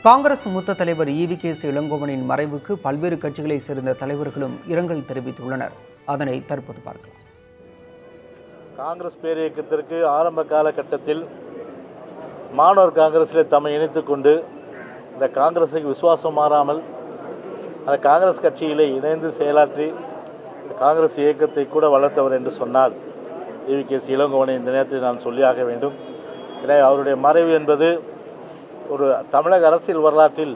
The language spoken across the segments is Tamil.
காங்கிரஸ் மூத்த தலைவர் EVKS இளங்கோவனின் மறைவுக்கு பல்வேறு கட்சிகளைச் சேர்ந்த தலைவர்களும் இரங்கல் தெரிவித்துள்ளனர். அதனை தற்போது பார்க்கலாம். காங்கிரஸ் பேரியக்கத்திற்கு ஆரம்ப காலகட்டத்தில் மாணவர் காங்கிரஸில் தம்மை இணைத்துக் கொண்டு இந்த காங்கிரஸுக்கு விசுவாசம் மாறாமல் அந்த காங்கிரஸ் கட்சியிலே இணைந்து செயலாற்றி காங்கிரஸ் இயக்கத்தை கூட வளர்த்தவர் என்று சொன்னால் EVKS இளங்கோவனை இந்த நேரத்தில் நான் சொல்லியாக வேண்டும். எனவே அவருடைய மறைவு என்பது ஒரு தமிழக அரசியல் வரலாற்றில்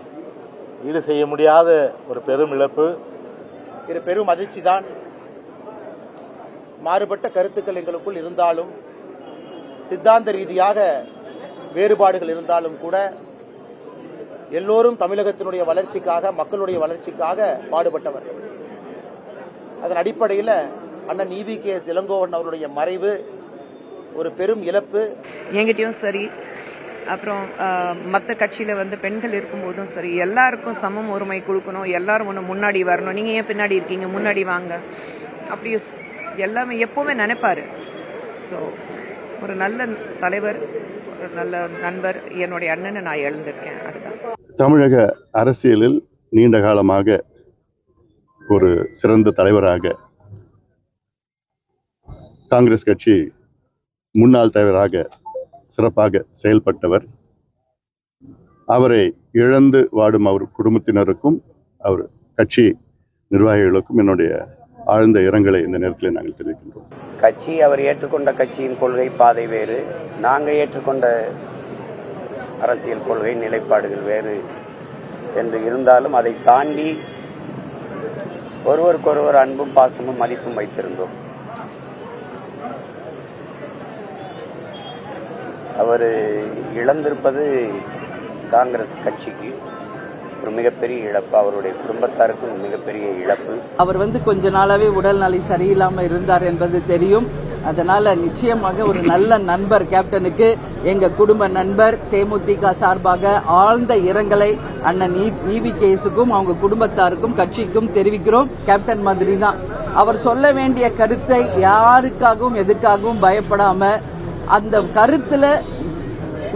ஈடு செய்ய முடியாத ஒரு பெரும் இழப்பு. இது பெரும் அதிர்ச்சி தான். மாறுபட்ட கருத்துக்கள் எங்களுக்குள் இருந்தாலும், சித்தாந்த ரீதியாக வேறுபாடுகள் இருந்தாலும் கூட எல்லோரும் தமிழகத்தினுடைய வளர்ச்சிக்காக, மக்களுடைய வளர்ச்சிக்காக பாடுபட்டவர். அதன் அடிப்படையில் அண்ணன் EVKS இளங்கோவன் அவருடைய மறைவு ஒரு பெரும் இழப்பு. என்கிட்டயும் சரி, அப்புறம் மற்ற கட்சியில பெண்கள் இருக்கும்போதும் சரி, எல்லாருக்கும் சமம் உரிமை கொடுக்கணும், எல்லாரும் ஒன்று முன்னாடி வரணும், நீங்க ஏன் பின்னாடி இருக்கீங்க, முன்னாடி வாங்க, அப்படி எல்லாமே எப்பவுமே நினைப்பாரு. ஸோ ஒரு நல்ல தலைவர், ஒரு நல்ல நண்பர், என்னுடைய அண்ணனை நான் இழந்திருக்கேன். அதுதான். தமிழக அரசியலில் நீண்ட காலமாக ஒரு சிறந்த தலைவராக, காங்கிரஸ் கட்சி முன்னாள் தலைவராக சிறப்பாக செயல்பட்டவர். அவரை இழந்து வாடும் அவர் குடும்பத்தினருக்கும் அவர் கட்சி நிர்வாகிகளுக்கும் என்னுடைய ஆழ்ந்த இரங்கலை இந்த நேரத்தில் நாங்கள் தெரிவிக்கின்றோம். கட்சி, அவர் ஏற்றுக்கொண்ட கட்சியின் கொள்கை பாதை வேறு, நாங்கள் ஏற்றுக்கொண்ட அரசியல் கொள்கை நிலைப்பாடுகள் வேறு என்று இருந்தாலும் அதை தாண்டி ஒருவருக்கொருவர் அன்பும் பாசமும் மதிப்பும் வைத்திருந்தோம். அவர் இழந்திருப்பது காங்கிரஸ் கட்சிக்கு ஒரு மிகப்பெரிய இழப்பு, அவருடைய குடும்பத்தாருக்கும் மிகப்பெரிய இழப்பு. அவர் கொஞ்ச நாளாவே உடல்நிலை சரியில்லாம இருந்தார் என்பது தெரியும். அதனால நிச்சயமாக ஒரு நல்ல நண்பர் கேப்டனுக்கு எங்க குடும்ப நண்பர் தேமுதிக சார்பாக ஆழ்ந்த இரங்கலை அண்ணன் EVKSக்கும் அவங்க குடும்பத்தாருக்கும் கட்சிக்கும் தெரிவிக்கிறோம். கேப்டன் மாதிரி தான் அவர் சொல்ல வேண்டிய கருத்தை யாருக்காகவும் எதுக்காகவும் பயப்படாம அந்த கருத்துல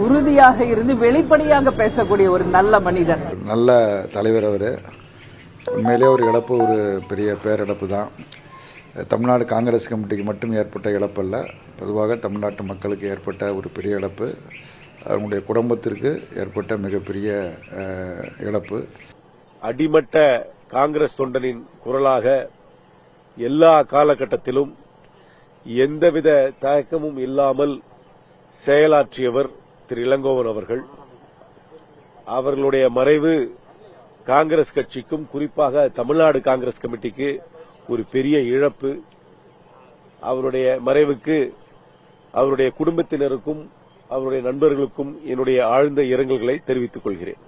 உறுதியாக இருந்து வெளிப்படையாக பேசக்கூடிய ஒரு நல்ல மனிதர், நல்ல தலைவர். அவர் உண்மையிலே ஒரு இழப்பு, ஒரு பெரிய பேரிழப்பு தான். தமிழ்நாடு காங்கிரஸ் கமிட்டிக்கு மட்டும் ஏற்பட்ட இழப்பல்ல, பொதுவாக தமிழ்நாட்டு மக்களுக்கு ஏற்பட்ட ஒரு பெரிய இழப்பு, அவங்களுடைய குடும்பத்திற்கு ஏற்பட்ட மிகப்பெரிய இழப்பு. அடிமட்ட காங்கிரஸ் தொண்டனின் குரலாக எல்லா காலகட்டத்திலும் எந்தவித தயக்கமும் இல்லாமல் செயலாற்றியவர் திரு இளங்கோவன் அவர்கள். அவர்களுடைய மறைவு காங்கிரஸ் கட்சிக்கும், குறிப்பாக தமிழ்நாடு காங்கிரஸ் கமிட்டிக்கு ஒரு பெரிய இழப்பு. அவருடைய மறைவுக்கு அவருடைய குடும்பத்தினருக்கும் அவருடைய நண்பர்களுக்கும் என்னுடைய ஆழ்ந்த இரங்கல்களை தெரிவித்துக் கொள்கிறேன்.